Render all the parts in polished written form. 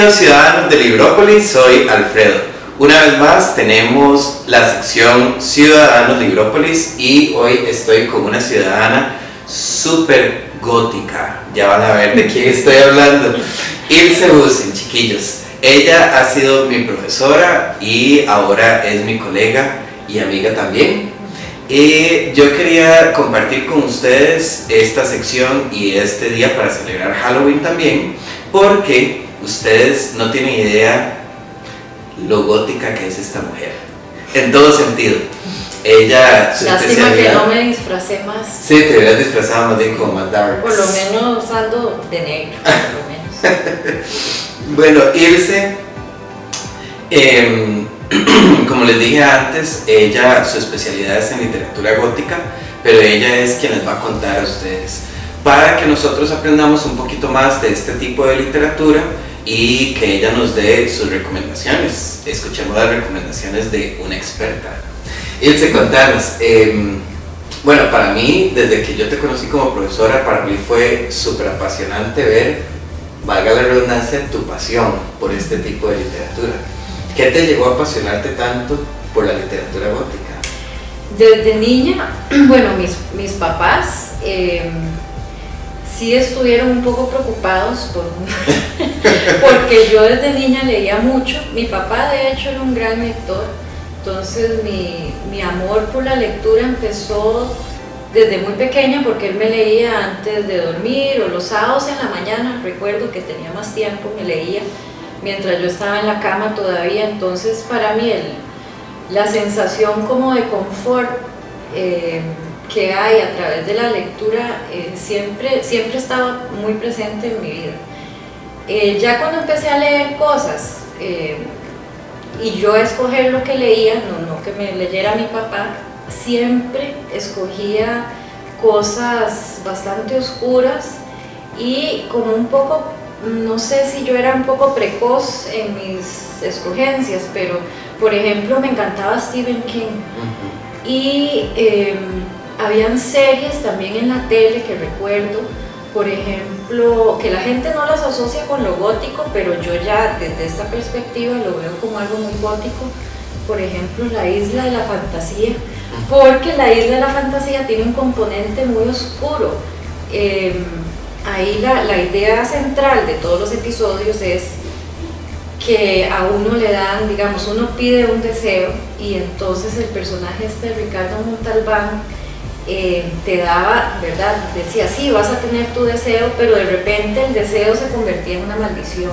Bienvenidos ciudadanos de Librópolis, soy Alfredo. Una vez más tenemos la sección Ciudadanos de Librópolis y hoy estoy con una ciudadana súper gótica. Ya van a ver de quién estoy hablando. Ilse Busen, chiquillos. Ella ha sido mi profesora y ahora es mi colega y amiga también. Y yo quería compartir con ustedes esta sección y este día para celebrar Halloween también, porque ustedes no tienen idea lo gótica que es esta mujer, en todo sentido. Ella, su lástima que no me disfracé más. Sí, te hubieras disfrazado más bien como más dark. Por lo menos ando de negro, por lo menos. Bueno, Ilse, como les dije antes, ella, su especialidad es en literatura gótica, pero ella es quien les va a contar a ustedes, para que nosotros aprendamos un poquito más de este tipo de literatura y que ella nos dé sus recomendaciones. Escuchemos las recomendaciones de una experta. Ilse, contanos. Bueno, para mí, desde que yo te conocí como profesora, para mí fue súper apasionante ver, valga la redundancia, tu pasión por este tipo de literatura. ¿Qué te llegó a apasionarte tanto por la literatura gótica? Desde niña, bueno, mis papás sí estuvieron un poco preocupados porque yo desde niña leía mucho. Mi papá de hecho era un gran lector, entonces mi amor por la lectura empezó desde muy pequeña, porque él me leía antes de dormir o los sábados en la mañana. Recuerdo que tenía más tiempo, me leía mientras yo estaba en la cama todavía. Entonces para mí la sensación como de confort que hay a través de la lectura siempre estaba muy presente en mi vida. Ya cuando empecé a leer cosas y yo escoger lo que leía, no que me leyera mi papá, siempre escogía cosas bastante oscuras y como un poco, no sé si yo era un poco precoz en mis escogencias, pero por ejemplo me encantaba Stephen King. Y habían series también en la tele que recuerdo, por ejemplo, que la gente no las asocia con lo gótico, pero yo ya desde esta perspectiva lo veo como algo muy gótico. Por ejemplo, La Isla de la Fantasía, porque La Isla de la Fantasía tiene un componente muy oscuro. Ahí la idea central de todos los episodios es que a uno le dan, digamos, uno pide un deseo y entonces el personaje Ricardo Montalbán te daba, ¿verdad? Decía, sí, vas a tener tu deseo, pero de repente el deseo se convertía en una maldición.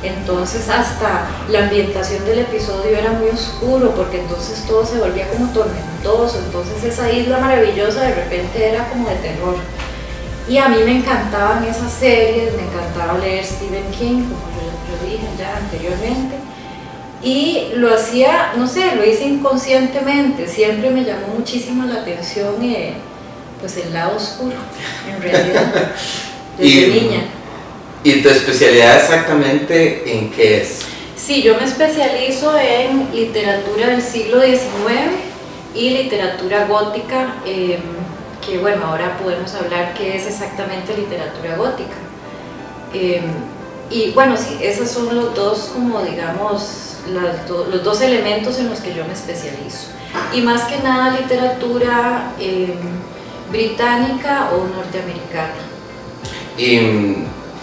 Entonces hasta la ambientación del episodio era muy oscuro, porque entonces todo se volvía como tormentoso. Entonces esa isla maravillosa de repente era como de terror. Y a mí me encantaban esas series, me encantaba leer Stephen King, como yo dije ya anteriormente. Y lo hacía, no sé, lo hice inconscientemente. Siempre me llamó muchísimo la atención pues el lado oscuro, en realidad, desde niña. ¿Y tu especialidad exactamente en qué es? Sí, yo me especializo en literatura del siglo XIX y literatura gótica, que bueno, ahora podemos hablar qué es exactamente literatura gótica. Y bueno, sí, esos son los dos, como digamos, los dos elementos en los que yo me especializo. Y más que nada literatura británica o norteamericana.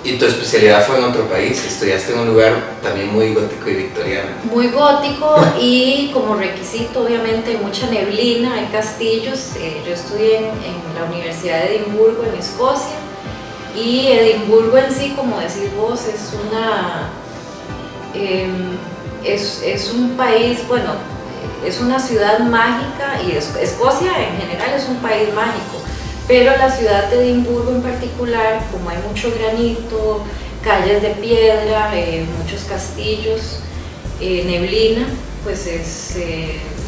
¿Y tu especialidad fue en otro país? ¿Estudiaste en un lugar también muy gótico y victoriano? Muy gótico, y como requisito obviamente hay mucha neblina, hay castillos. Yo estudié en la Universidad de Edimburgo, en Escocia, y Edimburgo en sí, como decís vos, es un país, bueno, es una ciudad mágica, y Escocia en general es un país mágico. Pero la ciudad de Edimburgo en particular, como hay mucho granito, calles de piedra, muchos castillos, neblina, pues es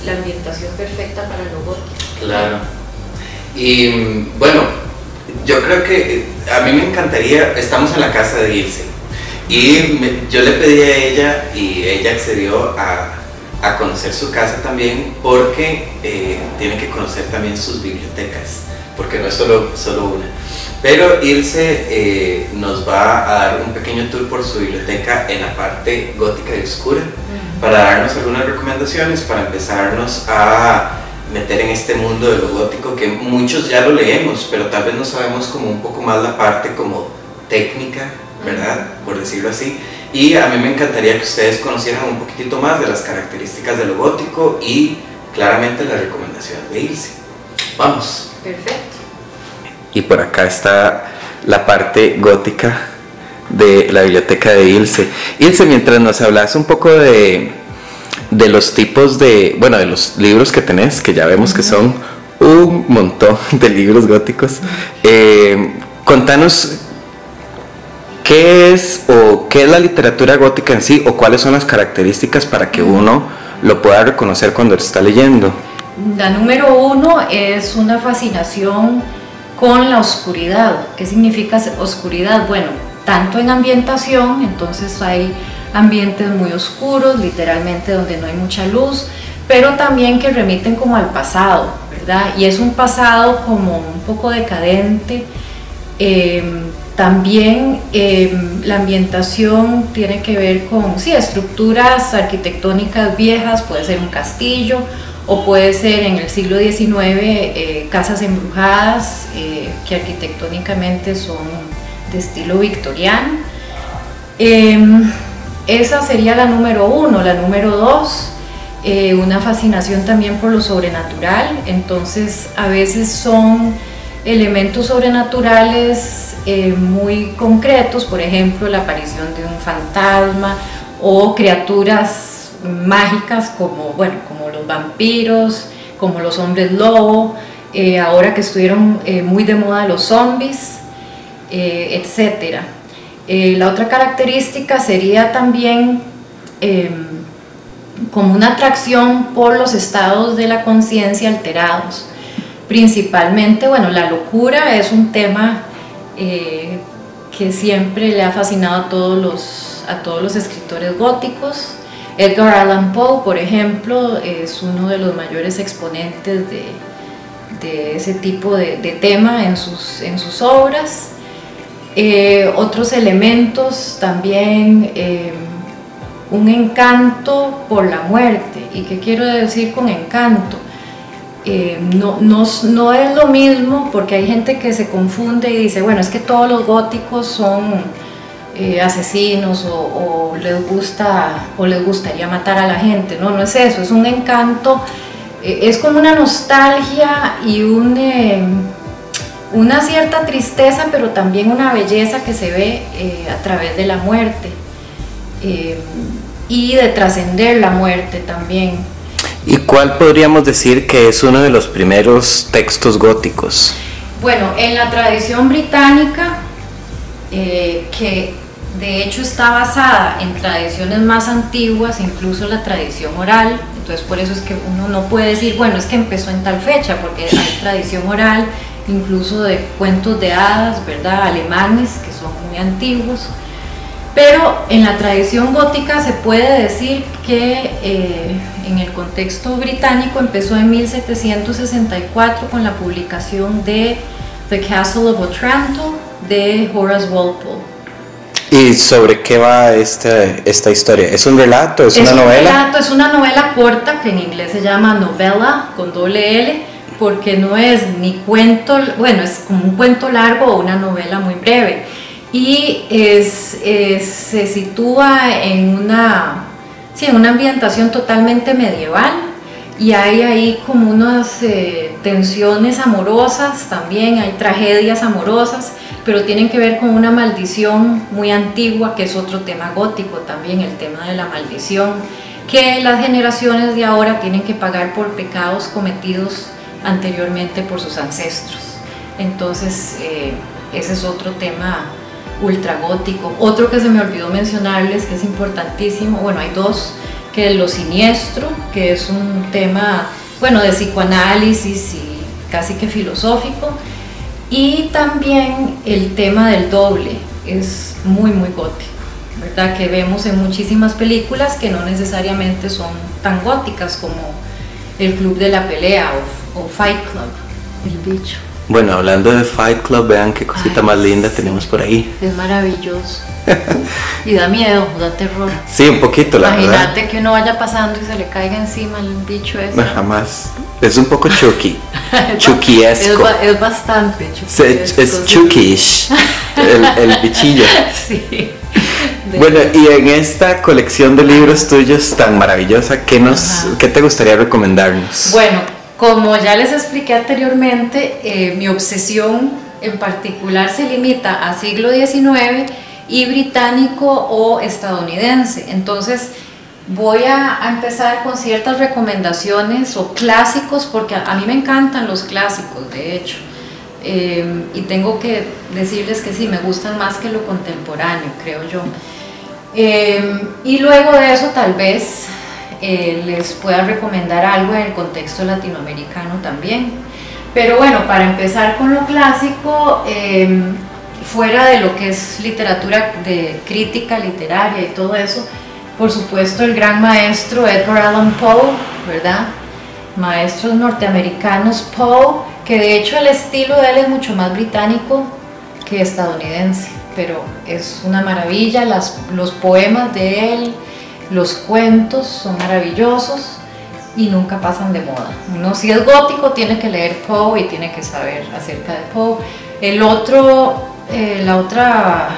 la ambientación perfecta para lo gótico. Claro. Y bueno, yo creo que a mí me encantaría, estamos en la casa de Ilse, y yo le pedí a ella y ella accedió a conocer su casa también, porque tiene que conocer también sus bibliotecas, porque no es solo una. Pero Ilse nos va a dar un pequeño tour por su biblioteca en la parte gótica y oscura, para darnos algunas recomendaciones, para empezarnos a meter en este mundo de lo gótico, que muchos ya lo leemos, pero tal vez no sabemos como un poco más la parte como técnica, ¿verdad? Por decirlo así. Y a mí me encantaría que ustedes conocieran un poquitito más de las características de lo gótico y claramente las recomendaciones de Ilse. Vamos. Perfecto. Y por acá está la parte gótica de la biblioteca de Ilse. Ilse, mientras nos hablas un poco de los tipos de, bueno, de los libros que tenés, que ya vemos que son un montón de libros góticos, contanos qué es la literatura gótica en sí, o cuáles son las características para que uno lo pueda reconocer cuando lo está leyendo. La número uno es una fascinación con la oscuridad. ¿Qué significa oscuridad? Bueno, tanto en ambientación, entonces hay ambientes muy oscuros, literalmente donde no hay mucha luz, pero también que remiten como al pasado, ¿verdad? Y es un pasado como un poco decadente. También la ambientación tiene que ver con, sí, estructuras arquitectónicas viejas, puede ser un castillo, o puede ser en el siglo XIX casas embrujadas, que arquitectónicamente son de estilo victoriano. Esa sería la número uno. La número dos, una fascinación también por lo sobrenatural. Entonces a veces son elementos sobrenaturales muy concretos, por ejemplo la aparición de un fantasma o criaturas mágicas como, bueno, como los vampiros, como los hombres lobo, ahora que estuvieron muy de moda los zombies, etcétera. La otra característica sería también como una atracción por los estados de la conciencia alterados. Principalmente, bueno, la locura es un tema que siempre le ha fascinado a todos los escritores góticos. Edgar Allan Poe, por ejemplo, es uno de los mayores exponentes de ese tipo de tema en sus obras. Otros elementos también, un encanto por la muerte. ¿Y qué quiero decir con encanto? No es lo mismo, porque hay gente que se confunde y dice, bueno, es que todos los góticos son asesinos o les gustaría matar a la gente. No es eso, es un encanto, es como una nostalgia y una cierta tristeza, pero también una belleza que se ve a través de la muerte y de trascender la muerte también. ¿Y cuál podríamos decir que es uno de los primeros textos góticos? Bueno, en la tradición británica, que de hecho está basada en tradiciones más antiguas, incluso la tradición oral, entonces por eso es que uno no puede decir, bueno, es que empezó en tal fecha, porque hay tradición oral, incluso de cuentos de hadas, ¿verdad?, alemanes, que son muy antiguos. Pero en la tradición gótica se puede decir que en el contexto británico empezó en 1764 con la publicación de The Castle of Otranto de Horace Walpole. ¿Y sobre qué va esta historia? ¿Es un relato? ¿Es una novela? Es un relato, es una novela corta que en inglés se llama novela con doble L, porque no es ni cuento, bueno, es como un cuento largo o una novela muy breve. Y se sitúa en una ambientación totalmente medieval, y hay ahí como unas tensiones amorosas, también hay tragedias amorosas, pero tienen que ver con una maldición muy antigua, que es otro tema gótico también, el tema de la maldición, que las generaciones de ahora tienen que pagar por pecados cometidos anteriormente por sus ancestros. Entonces ese es otro tema ultragótico. Otro que se me olvidó mencionarles, que es importantísimo, bueno, hay dos, que es Lo Siniestro, que es un tema, bueno, de psicoanálisis y casi que filosófico, y también el tema del doble, es muy gótico, ¿verdad?, que vemos en muchísimas películas que no necesariamente son tan góticas como El Club de la Pelea o Fight Club, El Bicho. Bueno, hablando de Fight Club, vean qué cosita más linda tenemos por ahí. Es maravilloso. Y da miedo, da terror. Sí, un poquito, la verdad. Imagínate que uno vaya pasando y se le caiga encima el bicho ese. No, jamás. Es un poco Chucky. Chucky-esco. Es bastante Es Chucky-ish. El bichillo. Sí. Bueno, y en esta colección de libros tuyos tan maravillosa, ¿qué te gustaría recomendarnos? Bueno, como ya les expliqué anteriormente, mi obsesión en particular se limita a siglo XIX y británico o estadounidense. Entonces voy a empezar con ciertas recomendaciones o clásicos, porque a mí me encantan los clásicos, de hecho, y tengo que decirles que sí, me gustan más que lo contemporáneo, creo yo. Y luego de eso tal vez les pueda recomendar algo en el contexto latinoamericano también. Pero bueno, para empezar con lo clásico, fuera de lo que es literatura de crítica literaria y todo eso, por supuesto el gran maestro Edgar Allan Poe, ¿verdad? Maestros norteamericanos. Poe, que de hecho el estilo de él es mucho más británico que estadounidense, pero es una maravilla. Los poemas de él, los cuentos son maravillosos y nunca pasan de moda. Uno, si es gótico, tiene que leer Poe y tiene que saber acerca de Poe. La otra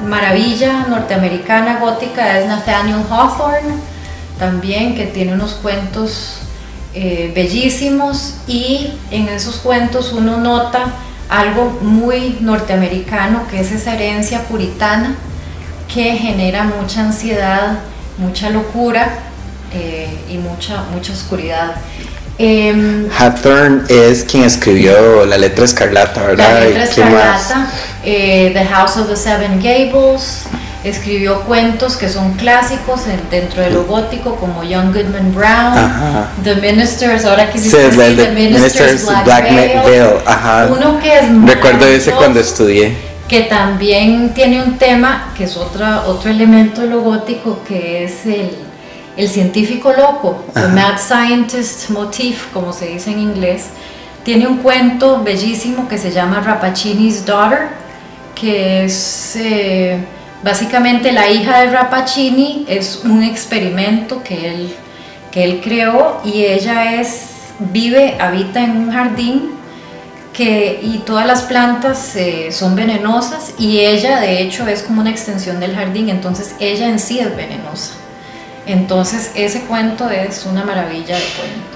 maravilla norteamericana gótica es Nathaniel Hawthorne, también, que tiene unos cuentos bellísimos, y en esos cuentos uno nota algo muy norteamericano, que es esa herencia puritana que genera mucha ansiedad, mucha locura y mucha oscuridad. Hawthorne es quien escribió La Letra Escarlata, ¿verdad? La Letra Escarlata, The House of the Seven Gables. Escribió cuentos que son clásicos dentro de lo gótico, como Young Goodman Brown, Ajá. The Ministers, ahora que sí, The Minister's Black Veil. Ajá. Uno que es recuerdo ese cuando estudié, que también tiene un tema que es otro elemento de lo gótico, que es el científico loco, the mad scientist motif, como se dice en inglés. Tiene un cuento bellísimo que se llama Rappaccini's Daughter, que es básicamente la hija de Rappaccini. Es un experimento que él creó, y ella habita en un jardín y todas las plantas son venenosas, y ella de hecho es como una extensión del jardín, entonces ella en sí es venenosa. Entonces ese cuento es una maravilla de cuento.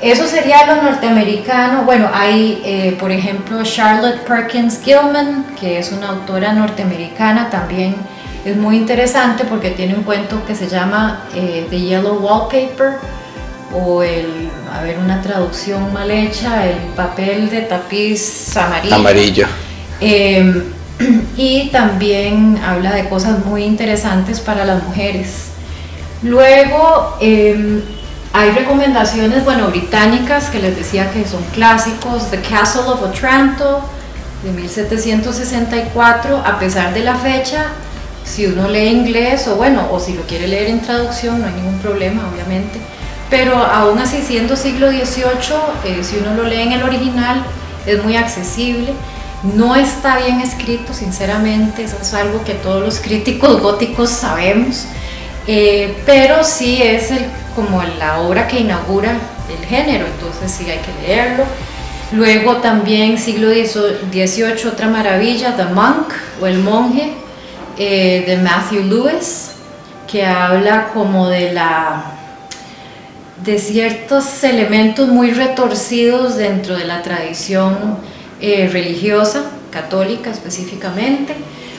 Eso sería lo norteamericano. Bueno, hay por ejemplo Charlotte Perkins Gilman, que es una autora norteamericana, también es muy interesante porque tiene un cuento que se llama The Yellow Wallpaper, o una traducción mal hecha, el papel de tapiz amarillo. Y también habla de cosas muy interesantes para las mujeres. Luego hay recomendaciones, británicas, que les decía que son clásicos. The Castle of Otranto, de 1764. A pesar de la fecha, si uno lee inglés, o si lo quiere leer en traducción, no hay ningún problema, obviamente, pero aún así, siendo siglo XVIII, si uno lo lee en el original, es muy accesible. No está bien escrito, sinceramente, eso es algo que todos los críticos góticos sabemos, pero sí es como la obra que inaugura el género, entonces sí hay que leerlo. Luego también siglo XVIII, otra maravilla, The Monk, o El Monje, de Matthew Lewis, que habla como de ciertos elementos muy retorcidos dentro de la tradición religiosa, católica específicamente.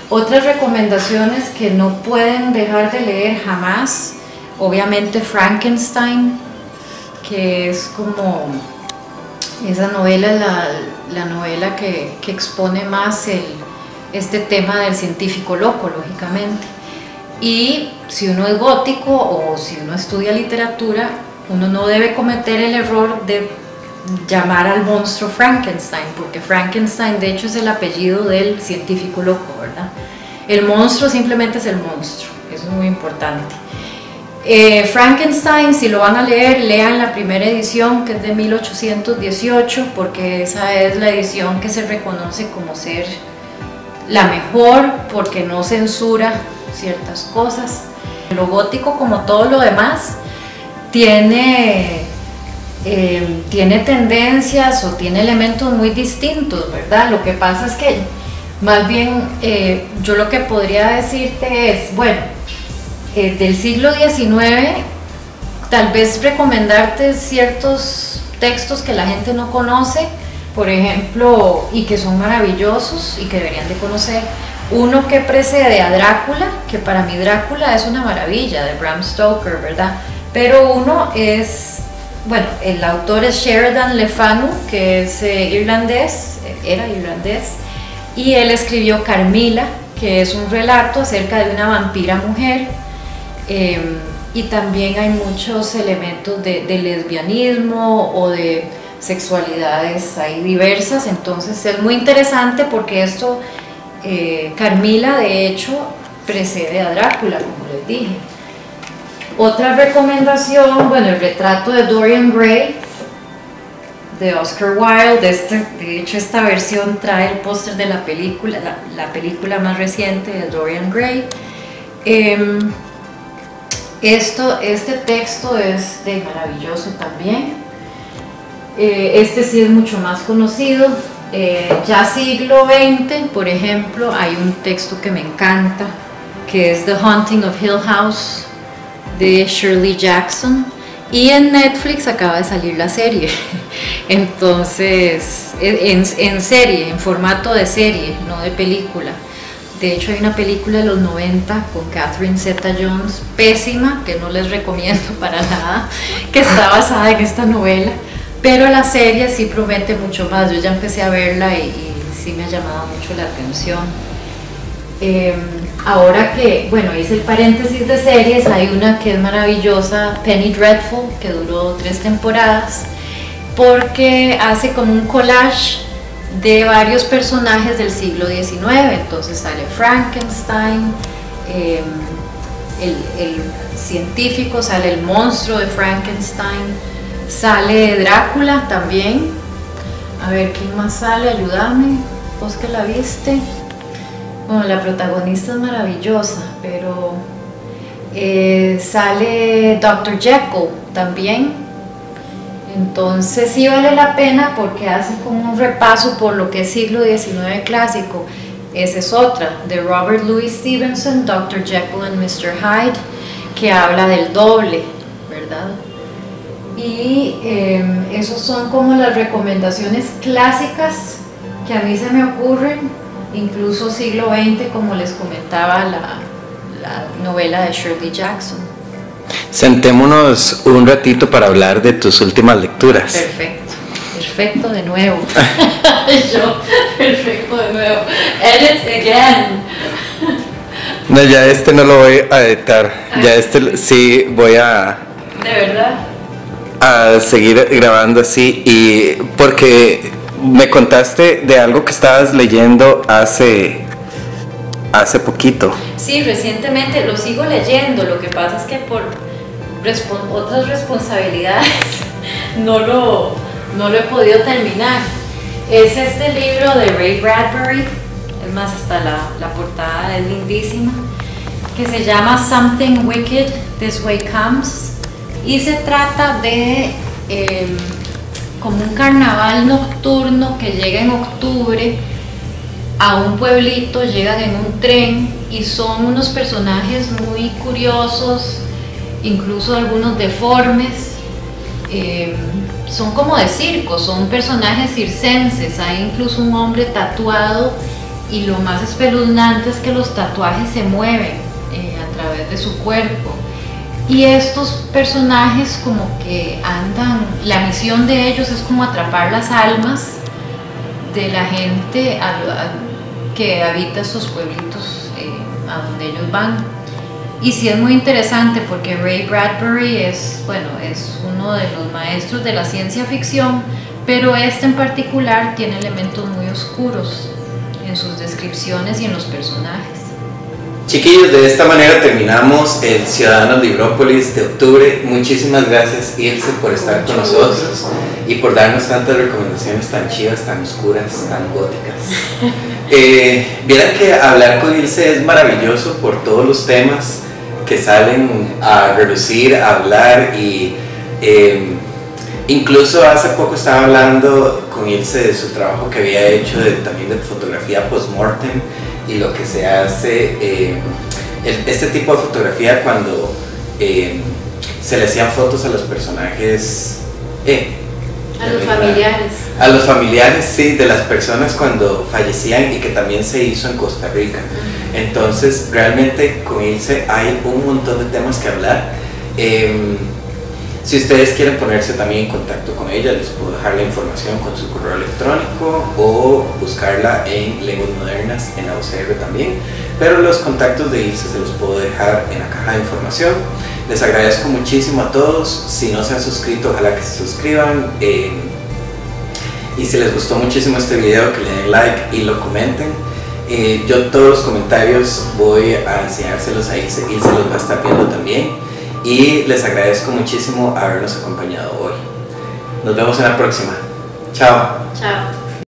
Otras recomendaciones que no pueden dejar de leer jamás, obviamente Frankenstein, que es como esa novela, la novela que expone más este tema del científico loco, lógicamente. Y si uno es gótico o si uno estudia literatura, uno no debe cometer el error de llamar al monstruo Frankenstein, porque Frankenstein de hecho es el apellido del científico loco, ¿verdad? El monstruo simplemente es el monstruo, eso es muy importante. Frankenstein, si lo van a leer, lean la primera edición, que es de 1818, porque esa es la edición que se reconoce como ser la mejor, porque no censura ciertas cosas. Lo gótico, como todo lo demás, tiene tendencias o tiene elementos muy distintos, ¿verdad? Lo que pasa es que más bien yo lo que podría decirte es, bueno, del siglo XIX, tal vez recomendarte ciertos textos que la gente no conoce, por ejemplo, y que son maravillosos y que deberían de conocer. Uno que precede a Drácula, que para mí Drácula es una maravilla, de Bram Stoker, ¿verdad? Pero uno es, bueno, el autor es Sheridan Le Fanu, que es irlandés, era irlandés, y él escribió Carmilla, que es un relato acerca de una vampira mujer. Y también hay muchos elementos de lesbianismo o de sexualidades ahí diversas, entonces es muy interesante porque esto, Carmilla de hecho precede a Drácula, como les dije. Otra recomendación, bueno, el retrato de Dorian Gray de Oscar Wilde. De hecho esta versión trae el póster de la película, la película más reciente de Dorian Gray. Este texto es maravilloso también. Este sí es mucho más conocido. Ya siglo XX, por ejemplo, hay un texto que me encanta, que es The Haunting of Hill House de Shirley Jackson, y en Netflix acaba de salir la serie. Entonces, en serie, en formato de serie, no de película. De hecho hay una película de los 90 con Catherine Zeta-Jones, pésima, que no les recomiendo para nada, que está basada en esta novela, pero la serie sí promete mucho más. Yo ya empecé a verla y sí me ha llamado mucho la atención. Ahora que, bueno, hice el paréntesis de series, hay una que es maravillosa, Penny Dreadful, que duró 3 temporadas, porque hace como un collage de varios personajes del siglo XIX. Entonces sale Frankenstein, el científico, sale el monstruo de Frankenstein, sale Drácula también. A ver, ¿quién más sale? Ayúdame, vos que la viste. Bueno, la protagonista es maravillosa, pero sale Dr. Jekyll también. Entonces sí vale la pena porque hace como un repaso por lo que es siglo XIX clásico. Esa es otra, de Robert Louis Stevenson, Dr. Jekyll and Mr. Hyde, que habla del doble, ¿verdad? Y esos son como las recomendaciones clásicas que a mí se me ocurren, incluso siglo XX, como les comentaba, la novela de Shirley Jackson. Sentémonos un ratito para hablar de tus últimas lecturas. Perfecto de nuevo. Yo, perfecto de nuevo. Edit again. No, ya no lo voy a editar. Ya sí voy a... ¿De verdad? A seguir grabando así. Y porque me contaste de algo que estabas leyendo hace poquito. Sí, recientemente lo sigo leyendo. Lo que pasa es que por otras responsabilidades no lo he podido terminar. Es este libro de Ray Bradbury, es más, hasta la portada es lindísima, que se llama Something Wicked This Way Comes, y se trata de como un carnaval nocturno que llega en octubre a un pueblito. Llegan en un tren y son unos personajes muy curiosos, incluso algunos deformes, son como de circo, son personajes circenses. Hay incluso un hombre tatuado, y lo más espeluznante es que los tatuajes se mueven a través de su cuerpo, y estos personajes como que andan, la misión de ellos es como atrapar las almas de la gente que habita estos pueblitos a donde ellos van. Y sí es muy interesante porque Ray Bradbury es uno de los maestros de la ciencia ficción, pero este en particular tiene elementos muy oscuros en sus descripciones y en los personajes. Chiquillos, de esta manera terminamos el Ciudadanos de Librópolis de octubre. Muchísimas gracias, Ilse, por estar con nosotros y por darnos tantas recomendaciones tan chivas, tan oscuras, tan góticas. Vieran que hablar con Ilse es maravilloso por todos los temas que salen a relucir, a hablar y incluso hace poco estaba hablando con Ilse de su trabajo que había hecho también de fotografía post-mortem y lo que se hace, este tipo de fotografía cuando se le hacían fotos a los personajes, a los familiares. A los familiares, sí, de las personas cuando fallecían y que también se hizo en Costa Rica. Entonces, realmente con Ilse hay un montón de temas que hablar. Si ustedes quieren ponerse también en contacto con ella, les puedo dejar la información con su correo electrónico o buscarla en Lenguas Modernas en la UCR también. Pero los contactos de Ilse se los puedo dejar en la caja de información. Les agradezco muchísimo a todos. Si no se han suscrito, ojalá que se suscriban. Y si les gustó muchísimo este video, que le den like y lo comenten. Yo todos los comentarios voy a enseñárselos a Ilse. Ilse los va a estar viendo también. Y les agradezco muchísimo habernos acompañado hoy. Nos vemos en la próxima. Chao. Chao.